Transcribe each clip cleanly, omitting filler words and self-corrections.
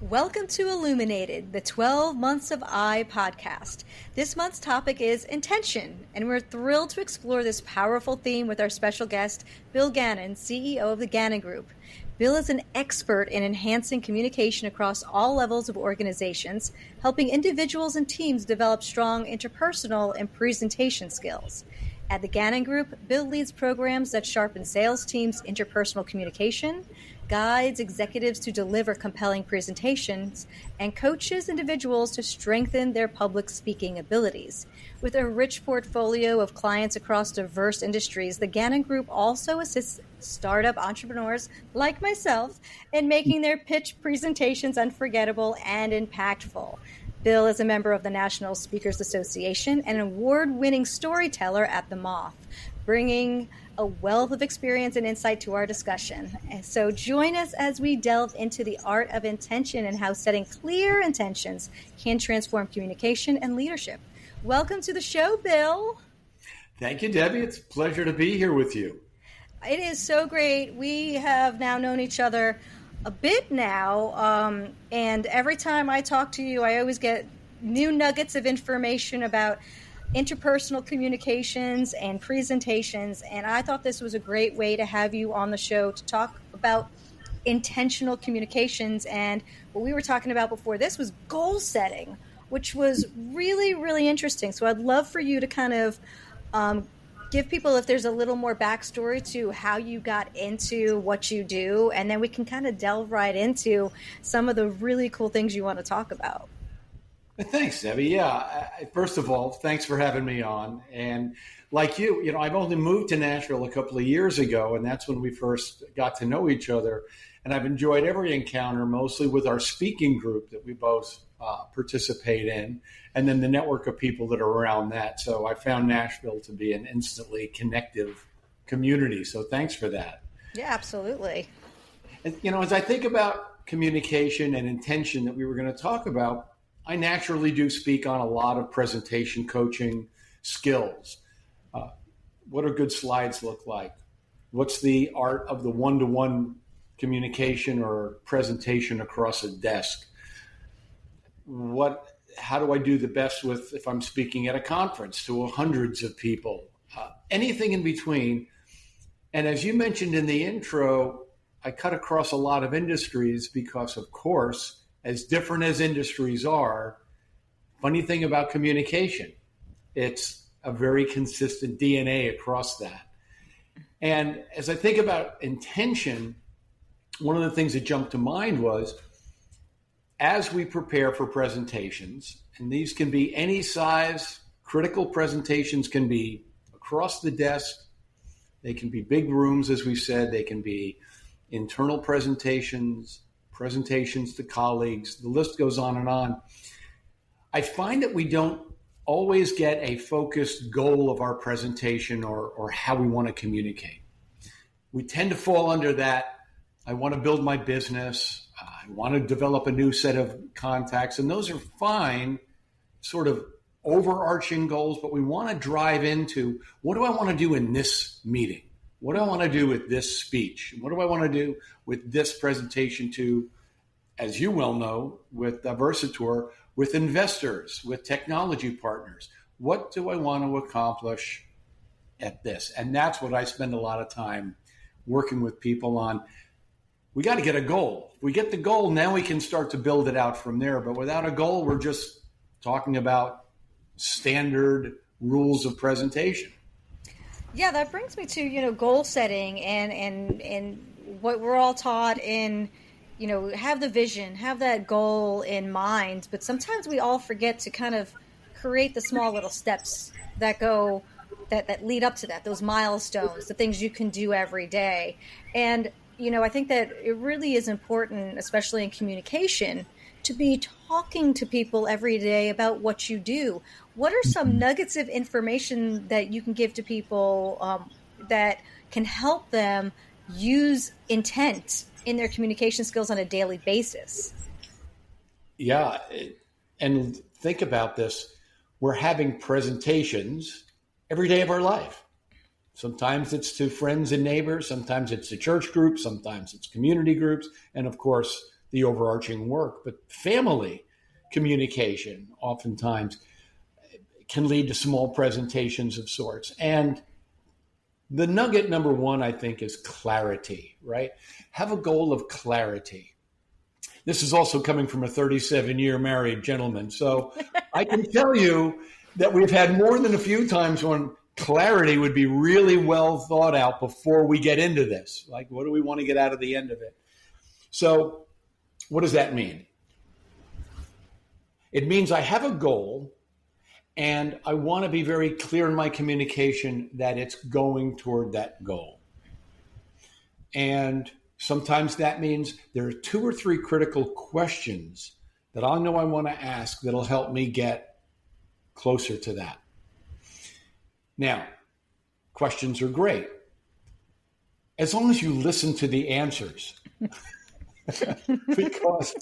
Welcome to Illuminated, the 12 Months of I podcast. This month's topic is intention, and we're thrilled to explore this powerful theme with our special guest, Bill Ganon, CEO of the Ganon Group. Bill is an expert in enhancing communication across all levels of organizations, helping individuals and teams develop strong interpersonal and presentation skills. At the Ganon Group, Bill leads programs that sharpen sales teams' interpersonal communication, guides executives to deliver compelling presentations, and coaches individuals to strengthen their public speaking abilities. With a rich portfolio of clients across diverse industries, the Ganon Group also assists startup entrepreneurs like myself in making their pitch presentations unforgettable and impactful. Bill is a member of the National Speakers Association and an award-winning storyteller at the Moth, bringing a wealth of experience and insight to our discussion. And so join us as we delve into the art of intention and how setting clear intentions can transform communication and leadership. Welcome to the show, Bill. Thank you, Debbie. It's a pleasure to be here with you. It is so great. We have now known each other a bit now, and every time I talk to you, I always get new nuggets of information about interpersonal communications and presentations, and I thought this was a great way to have you on the show to talk about intentional communications. And what we were talking about before this was goal setting, which was really, really interesting. So I'd love for you to kind of give people, if there's a little more backstory to how you got into what you do, and then we can kind of delve right into some of the really cool things you want to talk about. Thanks, Debbie. Yeah, first of all, thanks for having me on. And like you, I've only moved to Nashville a couple of years ago, and that's when we first got to know each other. And I've enjoyed every encounter, mostly with our speaking group that we both participate in, and then the network of people that are around that. So I found Nashville to be an instantly connective community. So thanks for that. Yeah, absolutely. And, as I think about communication and intention that we were going to talk about, I naturally do speak on a lot of presentation coaching skills. What do good slides look like? What's the art of the one-to-one communication or presentation across a desk? How do I do the best with if I'm speaking at a conference to hundreds of people? Anything in between. And as you mentioned in the intro, I cut across a lot of industries because, of course, as different as industries are, funny thing about communication, it's a very consistent DNA across that. And as I think about intention, one of the things that jumped to mind was, as we prepare for presentations, and these can be any size, critical presentations can be across the desk, they can be big rooms, as we said, they can be internal presentations to colleagues, the list goes on and on. I find that we don't always get a focused goal of our presentation or how we want to communicate. We tend to fall under that, I want to build my business, I want to develop a new set of contacts, and those are fine, sort of overarching goals, but we want to drive into, what do I want to do in this meeting? What do I want to do with this speech? What do I want to do with this presentation to, as you well know, with Versatour, with investors, with technology partners? What do I want to accomplish at this? And that's what I spend a lot of time working with people on. We got to get a goal. If we get the goal, now we can start to build it out from there. But without a goal, we're just talking about standard rules of presentation. Yeah, that brings me to, goal setting and what we're all taught in, have the vision, have that goal in mind. But sometimes we all forget to kind of create the small little steps that lead up to that, those milestones, the things you can do every day. And, I think that it really is important, especially in communication, to be talking to people every day about what you do. What are some nuggets of information that you can give to people that can help them use intent in their communication skills on a daily basis? Yeah, and think about this. We're having presentations every day of our life. Sometimes it's to friends and neighbors, sometimes it's to church groups, sometimes it's community groups, and of course, the overarching work. But family communication oftentimes can lead to small presentations of sorts. And the nugget number one, I think, is clarity, right? Have a goal of clarity. This is also coming from a 37-year married gentleman. So I can tell you that we've had more than a few times when clarity would be really well thought out before we get into this. Like, what do we want to get out of the end of it? So what does that mean? It means I have a goal and I want to be very clear in my communication that it's going toward that goal. And sometimes that means there are 2 or 3 critical questions that I know I want to ask that'll help me get closer to that. Now, questions are great, as long as you listen to the answers. Because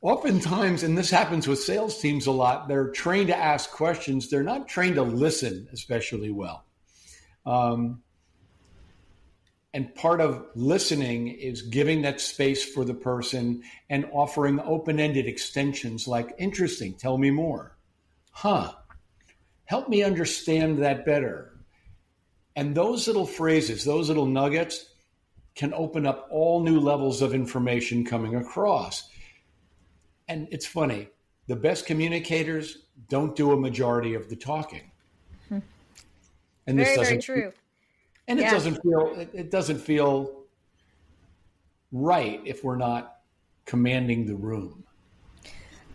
oftentimes, and this happens with sales teams a lot, they're trained to ask questions. They're not trained to listen especially well. And part of listening is giving that space for the person and offering open-ended extensions like, interesting, tell me more. Help me understand that better. And those little phrases, those little nuggets can open up all new levels of information coming across. And it's funny, the best communicators don't do a majority of the talking. And this very true. And it doesn't feel right if we're not commanding the room.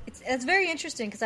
It's very interesting because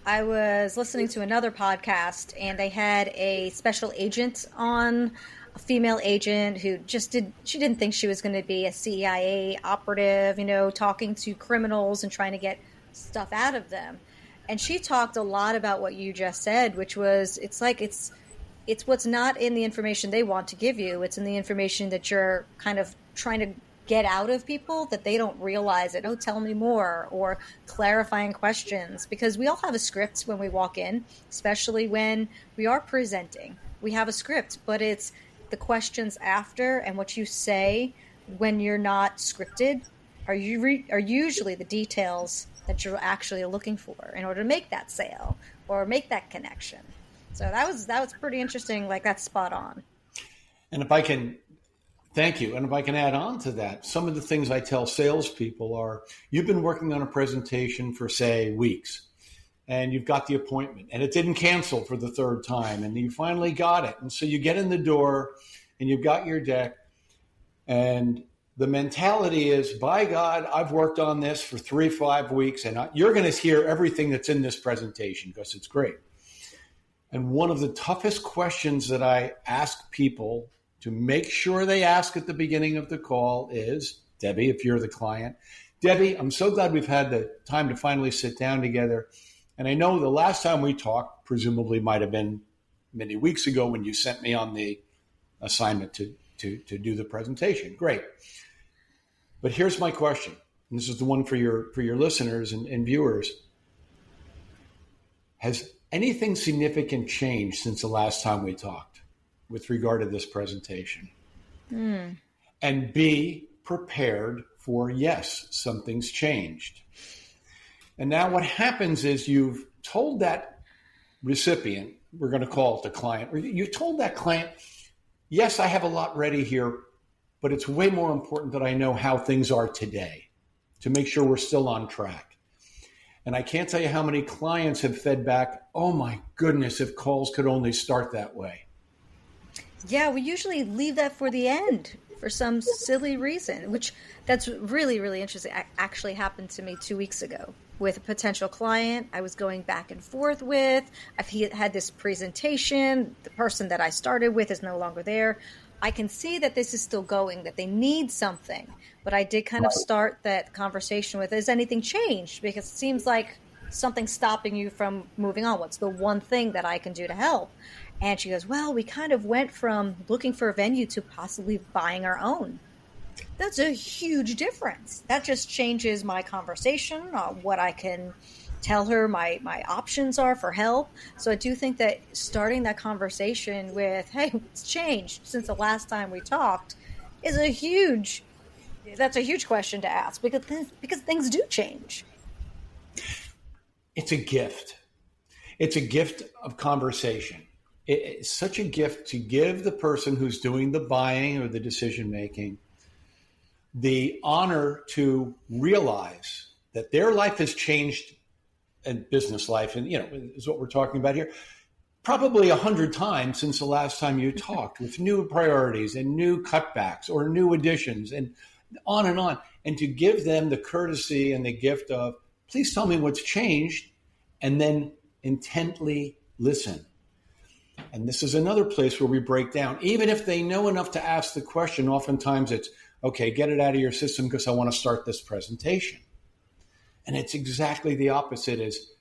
I was listening to another podcast and they had a special agent on, a female agent who she didn't think she was going to be a CIA operative, talking to criminals and trying to get stuff out of them. And she talked a lot about what you just said, which was, it's what's not in the information they want to give you. It's in the information that you're kind of trying to get out of people that they don't realize it. Oh, tell me more, or clarifying questions, because we all have a script when we walk in, especially when we are presenting. We have a script, but it's the questions after and what you say when you're not scripted are usually the details that you're actually looking for in order to make that sale or make that connection. So that was pretty interesting. Like, that's spot on. And if I can, thank you. And if I can add on to that, some of the things I tell salespeople are, you've been working on a presentation for, say, weeks, and you've got the appointment, and it didn't cancel for the 3rd time, and you finally got it. And so you get in the door, and you've got your deck, and the mentality is, by God, I've worked on this for 3-5 weeks, and you're going to hear everything that's in this presentation because it's great. And one of the toughest questions that I ask people to make sure they ask at the beginning of the call is, Debbie, if you're the client, Debbie, I'm so glad we've had the time to finally sit down together. And I know the last time we talked, presumably might have been many weeks ago when you sent me on the assignment to do the presentation. Great. But here's my question. And this is the one for your listeners and viewers. Has anything significant changed since the last time we talked with regard to this presentation? And be prepared for, yes, something's changed. And now what happens is you've told that recipient, we're going to call it the client, or you told that client, yes, I have a lot ready here, but it's way more important that I know how things are today to make sure we're still on track. And I can't tell you how many clients have fed back, oh my goodness, if calls could only start that way. Yeah, we usually leave that for the end for some silly reason, which that's really, really interesting. It actually happened to me 2 weeks ago with a potential client I was going back and forth with. I've had this presentation. The person that I started with is no longer there. I can see that this is still going, that they need something. But I did kind of start that conversation with, has anything changed? Because it seems like something's stopping you from moving on. What's the one thing that I can do to help? And she goes, well, we kind of went from looking for a venue to possibly buying our own. That's a huge difference. That just changes my conversation, what I can tell her my options are for help. So I do think that starting that conversation with, hey, what's changed since the last time we talked, is a huge that's a huge question to ask because things do change. It's a gift. It's a gift of conversation. It's such a gift to give the person who's doing the buying or the decision making the honor to realize that their life has changed, and business life, and is what we're talking about here, probably 100 times since the last time you talked, with new priorities and new cutbacks or new additions and on, and to give them the courtesy and the gift of, please tell me what's changed, and then intently listen. And this is another place where we break down. Even if they know enough to ask the question, oftentimes it's, okay, get it out of your system because I want to start this presentation. And it's exactly the opposite is,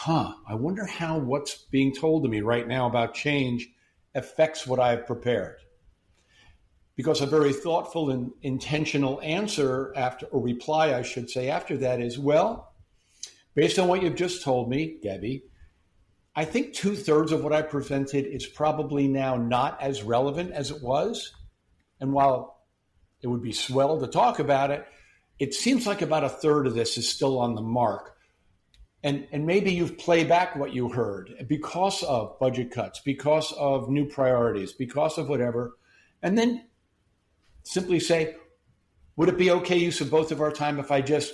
I wonder how what's being told to me right now about change affects what I've prepared. Because a very thoughtful and intentional answer or reply, I should say, after that is, well, based on what you've just told me, Debbie, I think 2/3 of what I presented is probably now not as relevant as it was. And while it would be swell to talk about it, it seems like about 1/3 of this is still on the mark. And maybe you've played back what you heard because of budget cuts, because of new priorities, because of whatever. And then simply say, would it be okay use of both of our time if I just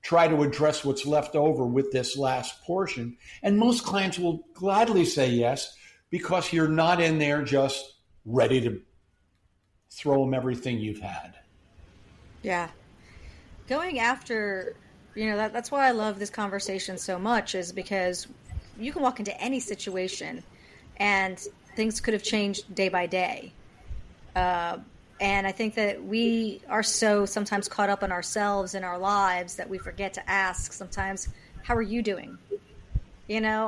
try to address what's left over with this last portion? And most clients will gladly say yes, because you're not in there just ready to throw them everything you've had. Yeah. Going after, that's why I love this conversation so much, is because you can walk into any situation and things could have changed day by day. And I think that we are so sometimes caught up in ourselves and our lives that we forget to ask sometimes, how are you doing?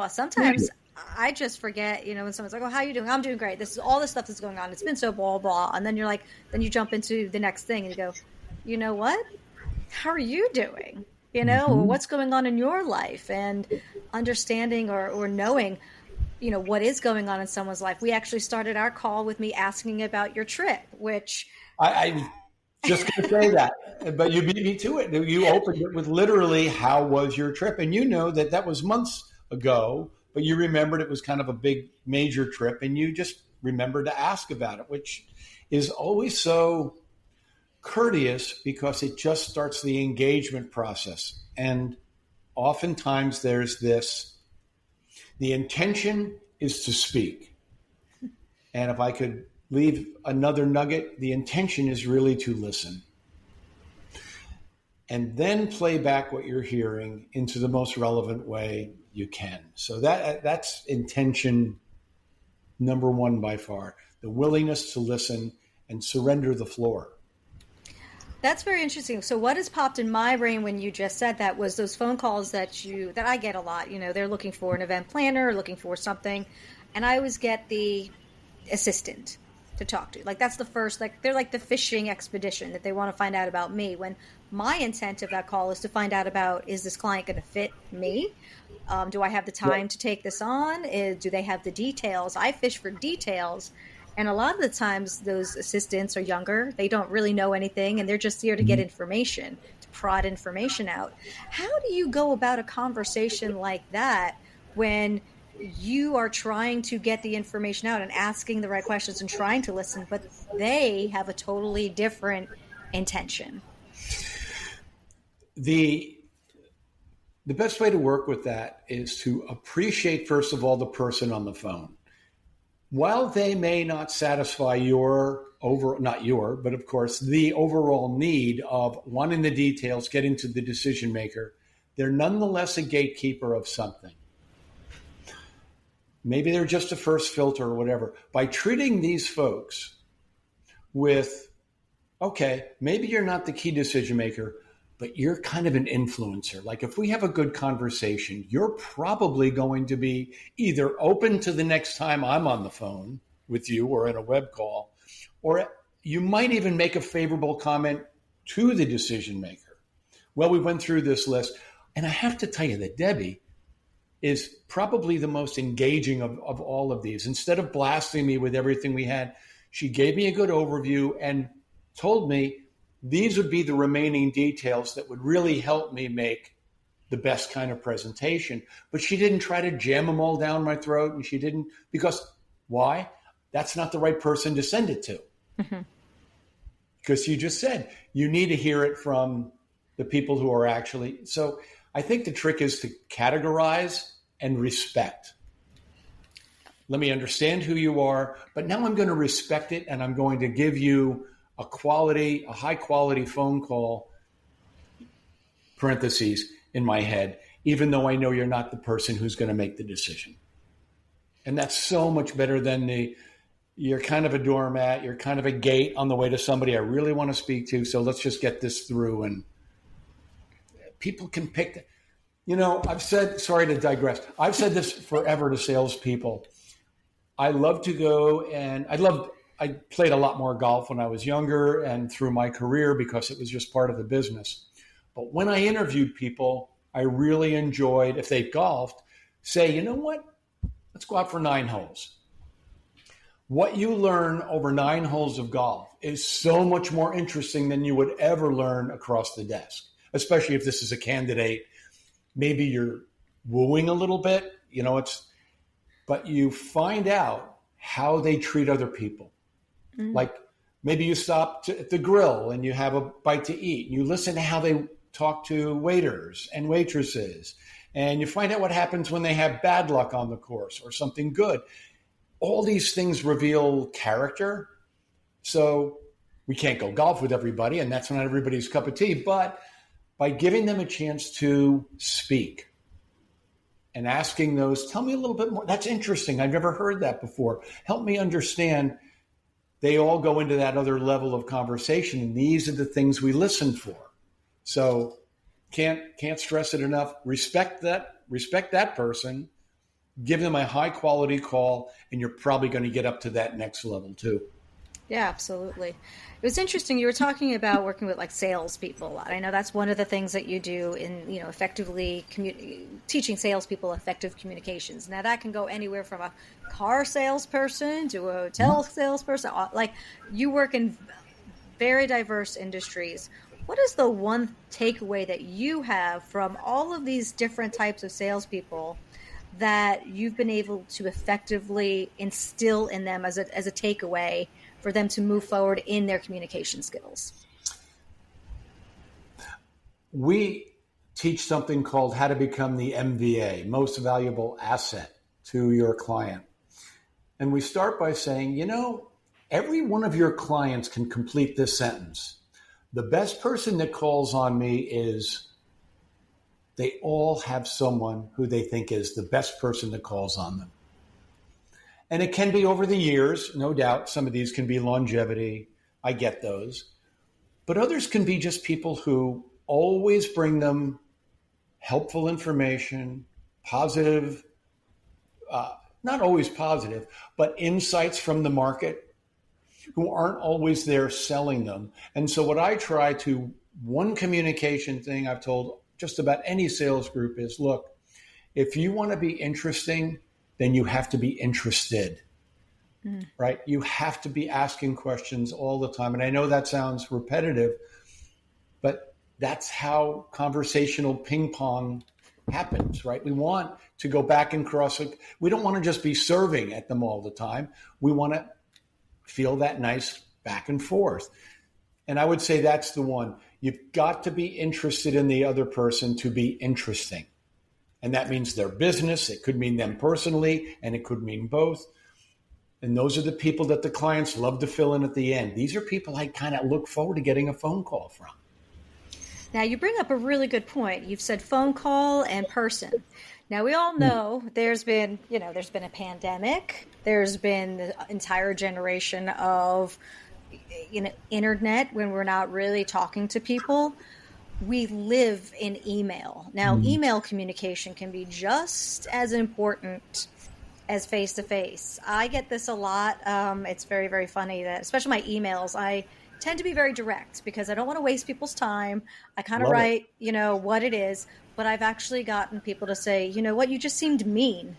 Sometimes I just forget, when someone's like, oh, how are you doing? I'm doing great. This is all this stuff that's going on. It's been so blah, blah. And then you're like, then you jump into the next thing and you go, you know what? How are you doing? What's going on in your life, and understanding or knowing, what is going on in someone's life. We actually started our call with me asking about your trip, which I just going to say that, but you beat me to it. You opened it with literally, how was your trip? And that was months ago, but you remembered it was kind of a big major trip, and you just remembered to ask about it, which is always so courteous because it just starts the engagement process. And oftentimes there's the intention is to speak. And if I could leave another nugget, the intention is really to listen. And then play back what you're hearing into the most relevant way you can. So that's intention number one by far, the willingness to listen and surrender the floor. That's very interesting. So what has popped in my brain when you just said that was those phone calls that I get a lot. They're looking for an event planner, looking for something, and I always get the assistant to talk to. Like, that's the first, they're like the fishing expedition that they want to find out about me, when my intent of that call is to find out about, is this client going to fit me? Do I have the time to take this on? Do they have the details? I fish for details. And a lot of the times those assistants are younger. They don't really know anything, and they're just here to get information, to prod information out. How do you go about a conversation like that when you are trying to get the information out and asking the right questions and trying to listen, but they have a totally different intention? The best way to work with that is to appreciate, first of all, the person on the phone. While they may not satisfy but of course, the overall need of wanting the details, getting to the decision maker, they're nonetheless a gatekeeper of something. Maybe they're just a first filter or whatever. By treating these folks with, okay, maybe you're not the key decision maker, but you're kind of an influencer. Like, if we have a good conversation, you're probably going to be either open to the next time I'm on the phone with you or in a web call, or you might even make a favorable comment to the decision maker. Well, we went through this list, and I have to tell you that Debbie is probably the most engaging of all of these. Instead of blasting me with everything we had, she gave me a good overview and told me these would be the remaining details that would really help me make the best kind of presentation. But she didn't try to jam them all down my throat, and she didn't, because why? That's not the right person to send it to. Mm-hmm. Because you just said, you need to hear it from the people who are actually, so I think the trick is to categorize and respect. Let me understand who you are, but now I'm going to respect it, and I'm going to give you a high quality phone call, parentheses, in my head, even though I know you're not the person who's going to make the decision. And that's so much better than you're kind of a doormat, you're kind of a gate on the way to somebody I really want to speak to, so let's just get this through. And people can pick, I've said, sorry to digress, I've said this forever to salespeople. I love to go, and I played a lot more golf when I was younger and through my career because it was just part of the business. But when I interviewed people, I really enjoyed, if they golfed, say, you know what? Let's go out for 9 holes. What you learn over 9 holes of golf is so much more interesting than you would ever learn across the desk, especially if this is a candidate. Maybe you're wooing a little bit, but you find out how they treat other people. Mm-hmm. Like maybe you stop at the grill and you have a bite to eat. You listen to how they talk to waiters and waitresses, and you find out what happens when they have bad luck on the course or something good. All these things reveal character. So we can't go golf with everybody, and that's not everybody's cup of tea, but by giving them a chance to speak and asking those, tell me a little bit more. That's interesting. I've never heard that before. Help me understand. They all go into that other level of conversation, and these are the things we listen for. So can't stress it enough. Respect that person, give them a high quality call, and you're probably going to get up to that next level too. Yeah, absolutely. It was interesting. You were talking about working with salespeople a lot. I know that's one of the things that you do in, effectively teaching salespeople effective communications. Now that can go anywhere from a car salesperson to a hotel salesperson. You work in very diverse industries. What is the one takeaway that you have from all of these different types of salespeople that you've been able to effectively instill in them as a takeaway for them to move forward in their communication skills? We teach something called how to become the MVA, most valuable asset to your client. And we start by saying, every one of your clients can complete this sentence. The best person that calls on me is, they all have someone who they think is the best person that calls on them. And it can be over the years, no doubt. Some of these can be longevity. I get those. But others can be just people who always bring them helpful information, positive, not always positive, but insights from the market, who aren't always there selling them. And so what I try to, one communication thing I've told just about any sales group is, look, if you want to be interesting, then you have to be interested, right? You have to be asking questions all the time. And I know that sounds repetitive, but that's how conversational ping pong happens, right? We want to go back and cross. We don't want to just be serving at them all the time. We want to feel that nice back and forth. And I would say that's the one. You've got to be interested in the other person to be interesting. And that means their business. It could mean them personally, and it could mean both. And those are the people that the clients love to fill in at the end. These are people I kind of look forward to getting a phone call from. Now, you bring up a really good point. You've said phone call and person. Now, we all know there's been a pandemic. There's been the entire generation of internet when we're not really talking to people. We live in email. Now, email communication can be just as important as face-to-face. I get this a lot. It's very, very funny that, especially my emails, I tend to be very direct because I don't want to waste people's time. I kind of write, what it is. But I've actually gotten people to say, you know what, you just seemed mean.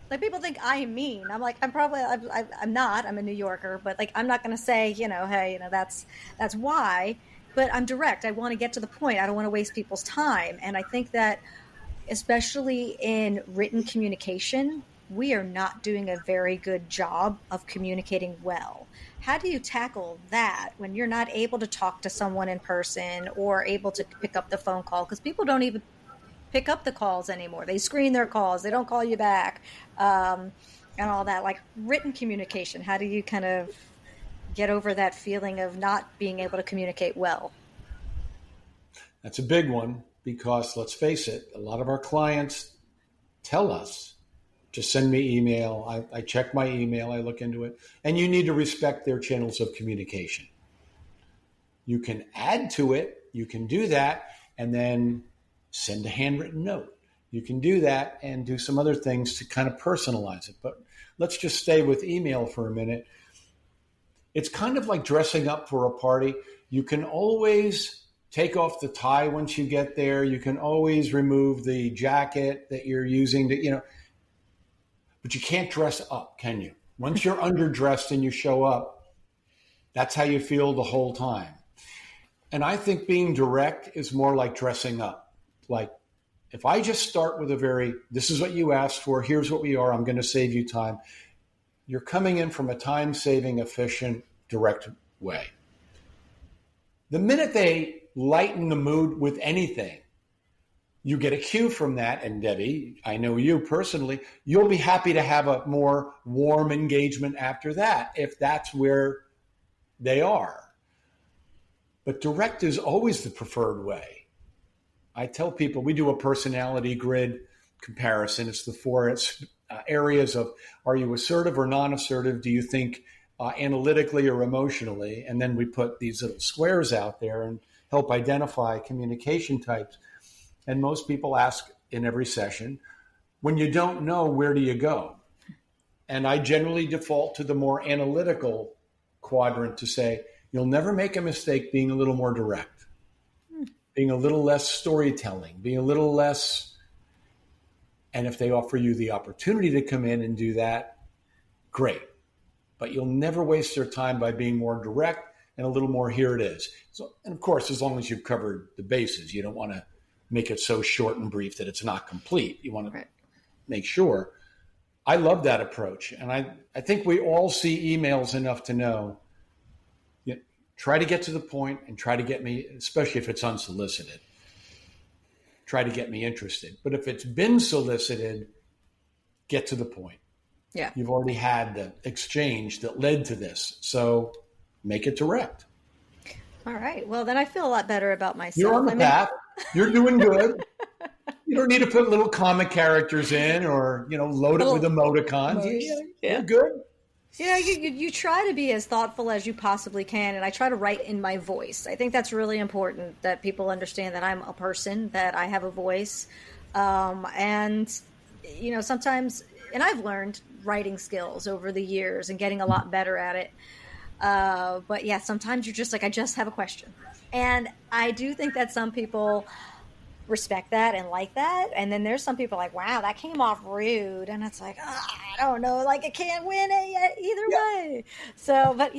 Like, people think I am mean. I'm like, I'm not. I'm a New Yorker. But, I'm not going to say, hey, that's why. but I'm direct. I want to get to the point. I don't want to waste people's time. And I think that especially in written communication, we are not doing a very good job of communicating well. How do you tackle that when you're not able to talk to someone in person or able to pick up the phone call? Because people don't even pick up the calls anymore. They screen their calls. They don't call you back, and all that. Like written communication, how do you kind of get over that feeling of not being able to communicate well? That's a big one because let's face it, a lot of our clients tell us, just send me email. I check my email, I look into it, and you need to respect their channels of communication. You can add to it, you can do that, and then send a handwritten note. You can do that and do some other things to kind of personalize it. But let's just stay with email for a minute. It's kind of like dressing up for a party. You can always take off the tie once you get there. You can always remove the jacket that you're using to, but you can't dress up, can you? Once you're underdressed and you show up, that's how you feel the whole time. And I think being direct is more like dressing up. Like, if I just start with this is what you asked for, here's what we are, I'm going to save you time. You're coming in from a time-saving, efficient, direct way. The minute they lighten the mood with anything, you get a cue from that. And Debbie, I know you personally, you'll be happy to have a more warm engagement after that, if that's where they are. But direct is always the preferred way. I tell people we do a personality grid comparison. It's the four areas of, are you assertive or non-assertive? Do you think analytically or emotionally? And then we put these little squares out there and help identify communication types. And most people ask in every session, when you don't know, where do you go? And I generally default to the more analytical quadrant to say, you'll never make a mistake being a little more direct, being a little less storytelling, being a little less. And if they offer you the opportunity to come in and do that, great. But you'll never waste their time by being more direct and a little more, here it is. So, and of course, as long as you've covered the bases, you don't want to make it so short and brief that it's not complete. You want to make sure. I love that approach. And I think we all see emails enough to know, try to get to the point and try to get me, especially if it's unsolicited, try to get me interested. But if it's been solicited, get to the point. Yeah. You've already had the exchange that led to this. So make it direct. All right. Well, then I feel a lot better about myself. You're on the path. You're doing good. You don't need to put little comic characters in or, load it with emoticons. You're good. You try to be as thoughtful as you possibly can, and I try to write in my voice. I think that's really important, that people understand that I'm a person, that I have a voice. And sometimes, and I've learned writing skills over the years and getting a lot better at it. But yeah, sometimes you're just like, I just have a question. And I do think that some people respect that and like that. And then there's some people like, wow, that came off rude. And it's like, I don't know, like I can't win it either way. So, but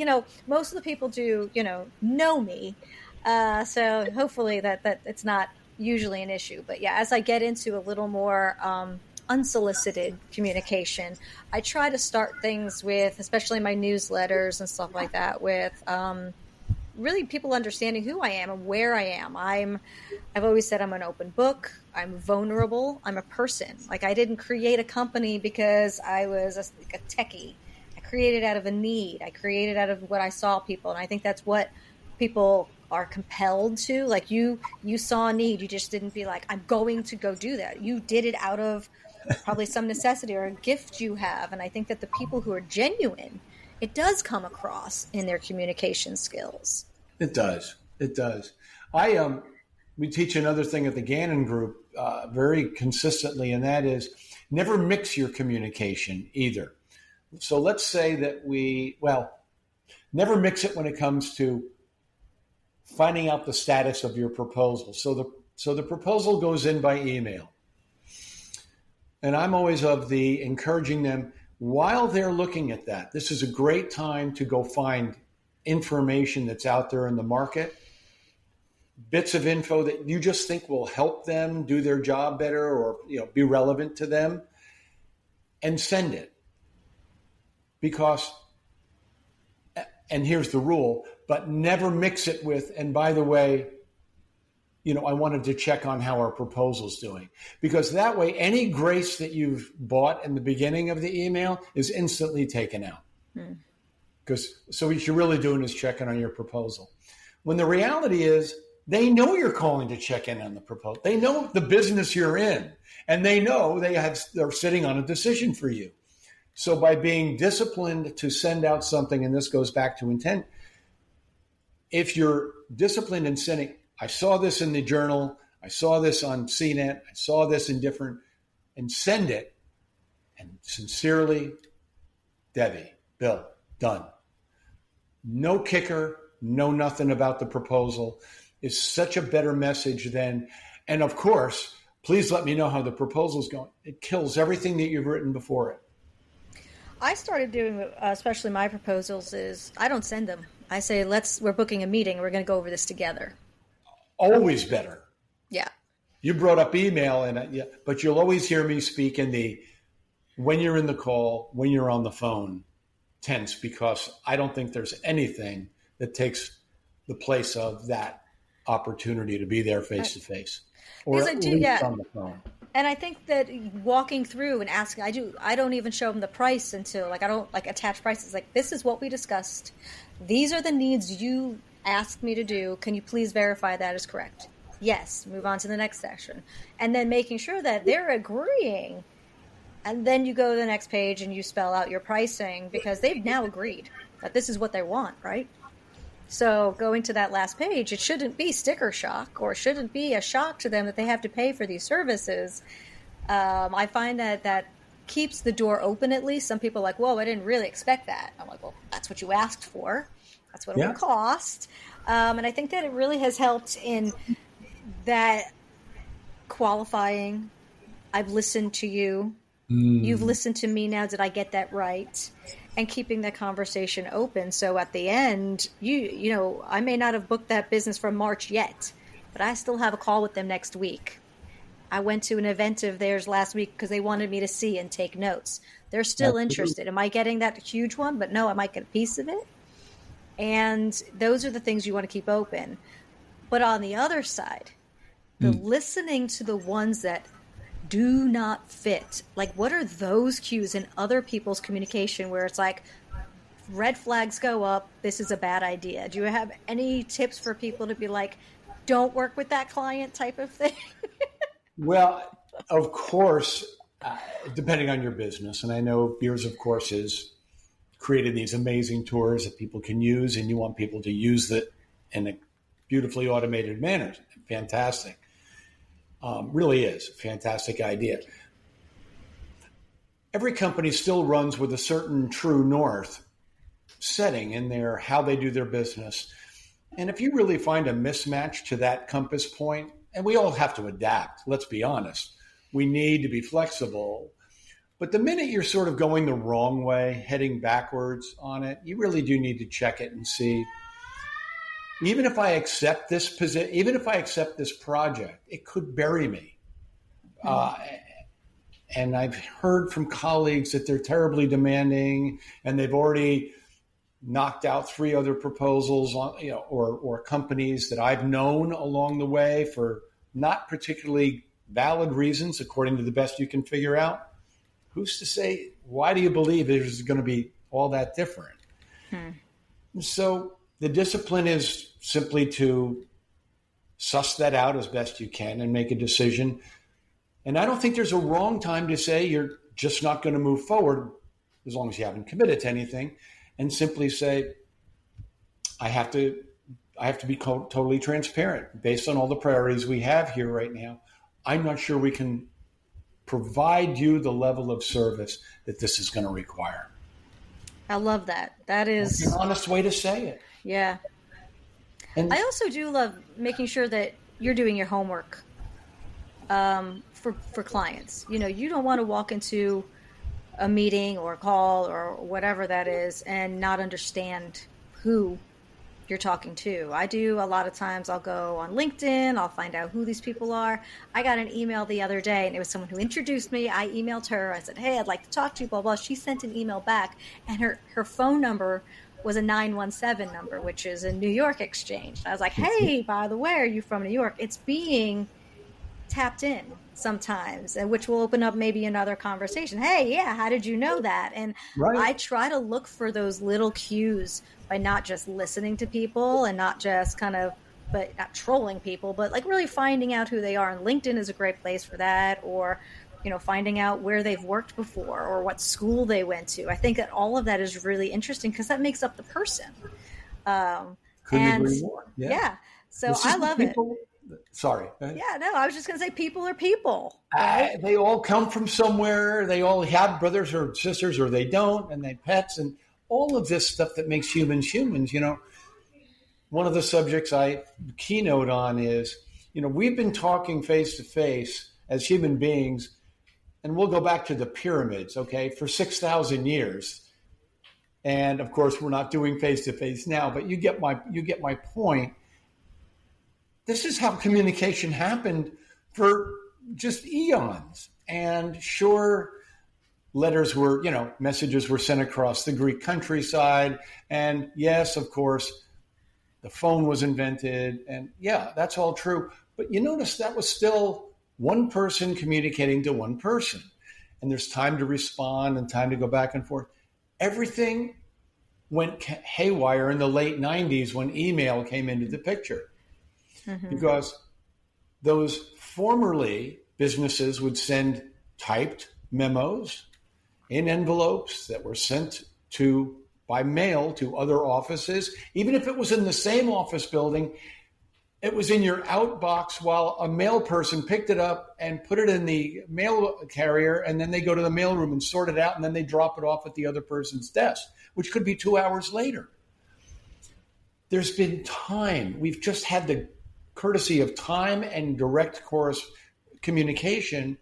most of the people do, know me. So hopefully that it's not usually an issue. But yeah, as I get into a little more, unsolicited communication, I try to start things with, especially my newsletters and stuff like that, with, really people understanding who I am and where I am. I've always said I'm an open book. I'm vulnerable. I'm a person. Like, I didn't create a company because I was a techie. I created out of a need. I created out of what I saw people. And I think that's what people are compelled to. Like, you saw a need. You just didn't be like, I'm going to go do that. You did it out of probably some necessity or a gift you have. And I think that the people who are genuine, it does come across in their communication skills. It does. It does. We teach another thing at the Ganon Group very consistently, and that is never mix your communication either. So let's say that never mix it when it comes to finding out the status of your proposal. So the proposal goes in by email. And I'm always of the encouraging them, while they're looking at that, this is a great time to go find information that's out there in the market bits of info that you just think will help them do their job better or be relevant to them, and send it. Because, and here's the rule, but never mix it with, and by the way, I wanted to check on how our proposal's doing. Because that way, any grace that you've bought in the beginning of the email is instantly taken out. So what you're really doing is checking on your proposal. When the reality is, they know you're calling to check in on the proposal. They know the business you're in, and they know they're sitting on a decision for you. So by being disciplined to send out something, and this goes back to intent, if you're disciplined in sending, I saw this in the journal, I saw this on CNET, I saw this in different, and send it, and sincerely, Debbie, Bill, done. No kicker, no nothing about the proposal is such a better message than, and of course, please let me know how the proposal's going. It kills everything that you've written before it. I started doing, especially my proposals, is I don't send them. I say, we're booking a meeting. We're going to go over this together. Always better. Yeah. You brought up email, but you'll always hear me speak in the when you're in the call, when you're on the phone tense, because I don't think there's anything that takes the place of that opportunity to be there face to face, or at least on the phone. And I think that walking through and asking, I don't even show them the price until I don't attach prices. This is what we discussed. These are the needs you asked me to do. Can you please verify that is correct? Yes. Move on to the next session. And then making sure that they're agreeing. And then you go to the next page and you spell out your pricing because they've now agreed that this is what they want, right? So going to that last page, it shouldn't be sticker shock, or it shouldn't be a shock to them that they have to pay for these services. I find that keeps the door open at least. Some people are like, whoa, I didn't really expect that. I'm like, well, that's what you asked for. That's what it will cost. And I think that it really has helped in that qualifying. I've listened to you. You've listened to me now. Did I get that right? And keeping the conversation open. So at the end, I may not have booked that business for March yet, but I still have a call with them next week. I went to an event of theirs last week because they wanted me to see and take notes. They're still interested. Am I getting that huge one? But no, I might get a piece of it. And those are the things you want to keep open. But on the other side, the listening to the ones that do not fit. What are those cues in other people's communication where it's red flags go up, this is a bad idea? Do you have any tips for people to be don't work with that client type of thing? Well, of course, depending on your business, and I know Beers of Course has created these amazing tours that people can use, and you want people to use it in a beautifully automated manner. Fantastic. Really is a fantastic idea. Every company still runs with a certain true north setting in their how they do their business. And if you really find a mismatch to that compass point, and we all have to adapt, let's be honest, we need to be flexible. But the minute you're sort of going the wrong way, heading backwards on it, you really do need to check it and see, even if I accept this position, even if I accept this project, it could bury me. And I've heard from colleagues that they're terribly demanding, and they've already knocked out 3 other proposals on, or companies that I've known along the way for not particularly valid reasons, according to the best you can figure out. Who's to say? Why do you believe it is going to be all that different? So the discipline is simply to suss that out as best you can and make a decision. And I don't think there's a wrong time to say you're just not going to move forward as long as you haven't committed to anything, and simply say, I have to be totally transparent based on all the priorities we have here right now. I'm not sure we can provide you the level of service that this is going to require. I love that. That is an honest way to say it. Yeah. And I also do love making sure that you're doing your homework for clients. You don't want to walk into a meeting or a call or whatever that is and not understand who you're talking to. I do a lot of times. I'll go on LinkedIn. I'll find out who these people are. I got an email the other day, and it was someone who introduced me. I emailed her. I said, "Hey, I'd like to talk to you." Blah blah. She sent an email back, and her phone number was a 917 number, which is a New York exchange. I was like, "Hey, by the way, are you from New York?" It's being tapped in sometimes, and which will open up maybe another conversation. Hey, yeah, how did you know that? And I try to look for those little cues by not just listening to people and not just but not trolling people, but like really finding out who they are. And LinkedIn is a great place for that, or finding out where they've worked before or what school they went to. I think that all of that is really interesting because that makes up the person. Couldn't agree more. Yeah. So I love it. Sorry. Yeah, no, I was just going to say people are people. Right? They all come from somewhere. They all have brothers or sisters, or they don't, and they pets, and all of this stuff that makes humans humans. One of the subjects I keynote on is, we've been talking face to face as human beings, and we'll go back to the pyramids, okay, for 6,000 years. And of course, we're not doing face to face now, but you get my point. This is how communication happened for just eons. And sure, letters were, messages were sent across the Greek countryside. And yes, of course, the phone was invented. And yeah, that's all true. But you notice that was still one person communicating to one person. And there's time to respond and time to go back and forth. Everything went haywire in the late 90s when email came into the picture. Mm-hmm. Because those formerly businesses would send typed memos in envelopes that were sent by mail to other offices. Even if it was in the same office building, it was in your outbox while a mail person picked it up and put it in the mail carrier, and then they go to the mailroom and sort it out, and then they drop it off at the other person's desk, which could be 2 hours later. There's been time. We've just had the courtesy of time and direct communication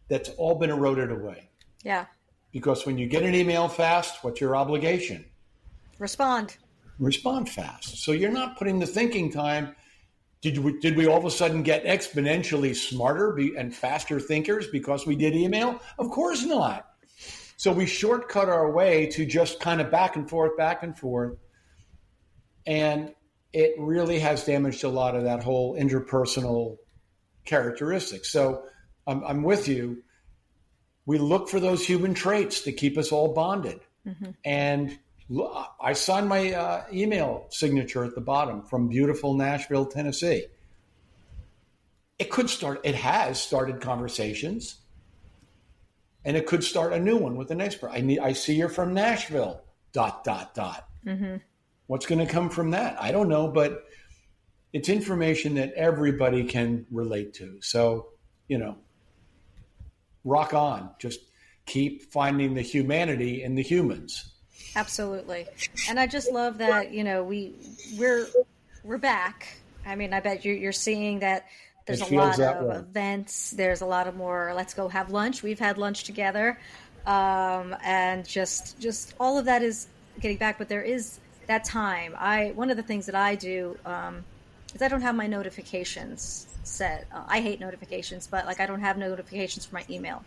that's all been eroded away. Yeah. Because when you get an email fast, what's your obligation? Respond fast. So you're not putting the thinking time. Did we all of a sudden get exponentially smarter and faster thinkers because we did email? Of course not. So we shortcut our way to just kind of back and forth. And it really has damaged a lot of that whole interpersonal characteristic. So I'm with you. We look for those human traits to keep us all bonded. Mm-hmm. And I signed my email signature at the bottom from beautiful Nashville, Tennessee. It has started conversations, and it could start a new one with the next person. I see you're from Nashville, ... Mm-hmm. What's going to come from that? I don't know, but it's information that everybody can relate to. So, rock on. Just keep finding the humanity in the humans. Absolutely. And I just love that, we're back. I mean, I bet you're seeing that there's a lot of events. There's a lot of more, let's go have lunch. We've had lunch together. And just all of that is getting back, but there is that time. One of the things that I do is I don't have my notifications set. I hate notifications, but I don't have notifications for my email.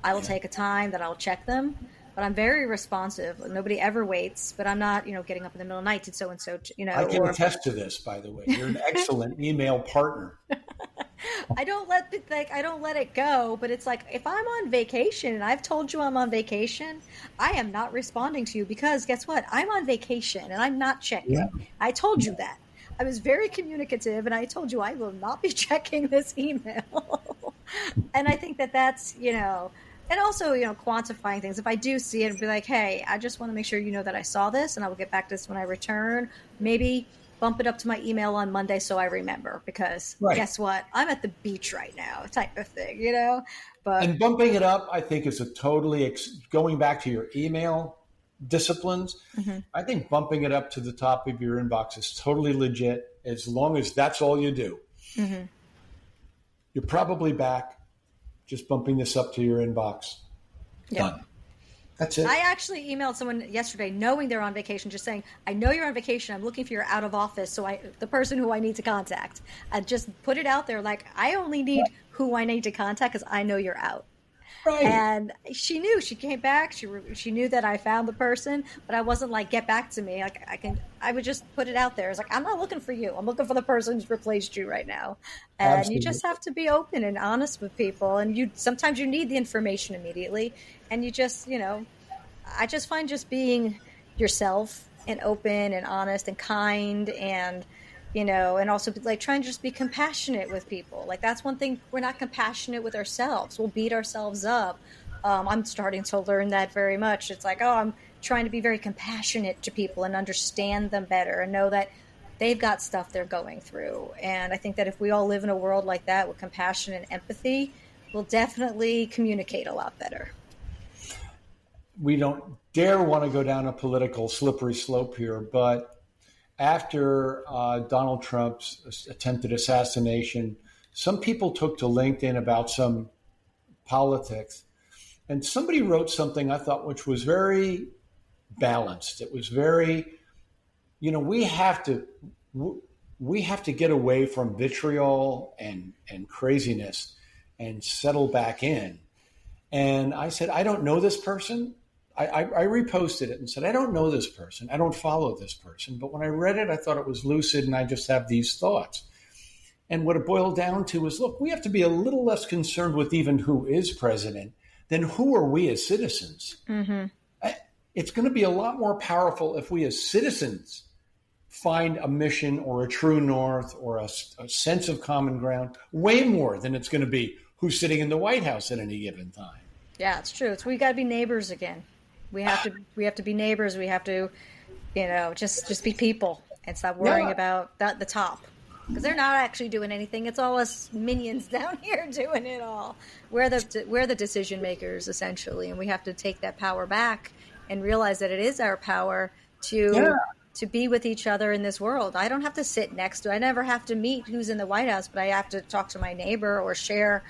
I will take a time that I'll check them, but I'm very responsive. Nobody ever waits, but I'm not, getting up in the middle of the night to so-and-so, I can attest to this, by the way. You're an excellent email partner. I don't let it go, but it's like, if I'm on vacation and I've told you I'm on vacation, I am not responding to you because guess what? I'm on vacation and I'm not checking. Yeah. I told you that. I was very communicative and I told you I will not be checking this email. And I think that's, and also, quantifying things. If I do see it and be like, hey, I just want to make sure you know that I saw this and I will get back to this when I return. Maybe bump it up to my email on Monday so I remember because Guess what? I'm at the beach right now type of thing, But and bumping it up, I think, is a totally going back to your email disciplines. Mm-hmm. I think bumping it up to the top of your inbox is totally legit as long as that's all you do. Mm-hmm. You're probably back just bumping this up to your inbox. Yeah. Done. That's it. I actually emailed someone yesterday knowing they're on vacation, just saying, I know you're on vacation. I'm looking for your out of office. So the person who I need to contact, I just put it out there. Like, I only need who I need to contact because I know you're out. Right. And she knew. She came back. She knew that I found the person, but I wasn't like, get back to me. Like, I would just put it out there. It's like, I'm not looking for you. I'm looking for the person who's replaced you right now. And Absolutely. you just have to be open and honest with people. And sometimes you need the information immediately. And you just, I just find just being yourself and open and honest and kind and, and also like trying to just be compassionate with people. Like, that's one thing. We're not compassionate with ourselves. We'll beat ourselves up. I'm starting to learn that very much. It's like, I'm trying to be very compassionate to people and understand them better and know that they've got stuff they're going through. And I think that if we all live in a world like that with compassion and empathy, we'll definitely communicate a lot better. We don't dare want to go down a political slippery slope here, but after Donald Trump's attempted assassination, some people took to LinkedIn about some politics, and somebody wrote something I thought which was very balanced. It was very, we have to get away from vitriol and craziness and settle back in. And I said, I don't know this person. I reposted it and said, I don't know this person. I don't follow this person. But when I read it, I thought it was lucid, and I just have these thoughts. And what it boiled down to is, look, we have to be a little less concerned with even who is president than who are we as citizens. Mm-hmm. It's going to be a lot more powerful if we as citizens find a mission or a true north or a sense of common ground, way more than it's going to be who's sitting in the White House at any given time. Yeah, it's true. We got to be neighbors again. We have to be neighbors. We have to, just be people and stop worrying about the top, because they're not actually doing anything. It's all us minions down here doing it all. We're the decision makers essentially, and we have to take that power back and realize that it is our power to be with each other in this world. I don't have to sit next to. I never have to meet who's in the White House, but I have to talk to my neighbor or share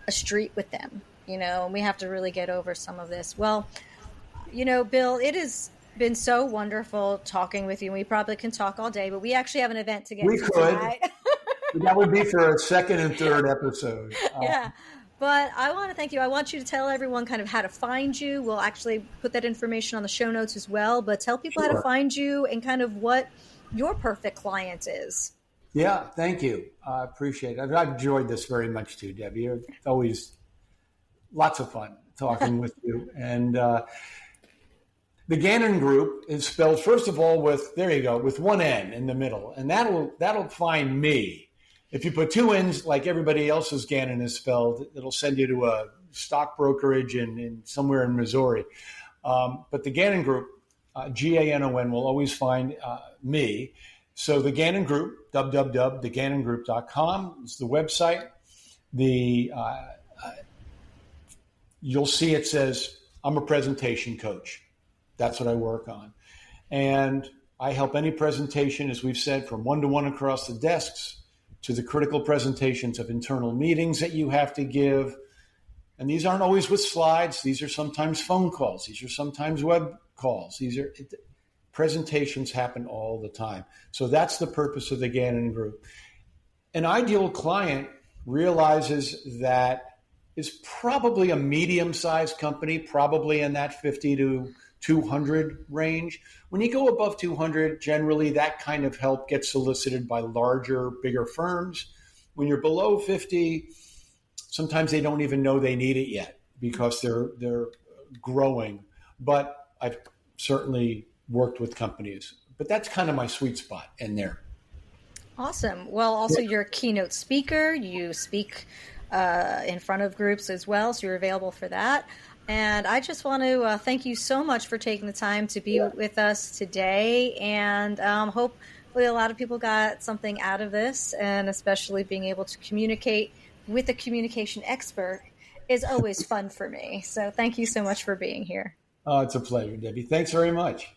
a street with them. And we have to really get over some of this. Well, Bill, it has been so wonderful talking with you. We probably can talk all day, but we actually have an event to get to tonight. That would be for a second and third episode. Yeah. But I want to thank you. I want you to tell everyone kind of how to find you. We'll actually put that information on the show notes as well. But tell people how to find you and kind of what your perfect client is. Yeah, thank you. I appreciate it. I've enjoyed this very much too, Debbie. It's always lots of fun talking with you. And the Ganon Group is spelled, first of all, with one N in the middle. And that'll find me. If you put two N's like everybody else's Ganon is spelled, it'll send you to a stock brokerage in somewhere in Missouri. But the Ganon Group, Ganon, will always find me. So the Ganon Group, www.theganongroup.com is the website. You'll see it says, I'm a presentation coach. That's what I work on. And I help any presentation, as we've said, from one-to-one across the desks to the critical presentations of internal meetings that you have to give. And these aren't always with slides. These are sometimes phone calls. These are sometimes web calls. Presentations happen all the time. So that's the purpose of the Ganon Group. An ideal client realizes that is probably a medium-sized company, probably in that 50 to 200 range. When you go above 200, generally that kind of help gets solicited by larger, bigger firms. When you're below 50, sometimes they don't even know they need it yet because they're growing. But I've certainly worked with companies, but that's kind of my sweet spot in there. Awesome. Well, also you're a keynote speaker. You speak in front of groups as well, so you're available for that. And I just want to thank you so much for taking the time to be with us today, and hopefully a lot of people got something out of this, and especially being able to communicate with a communication expert is always fun for me. So thank you so much for being here. Oh, it's a pleasure, Debbie. Thanks very much.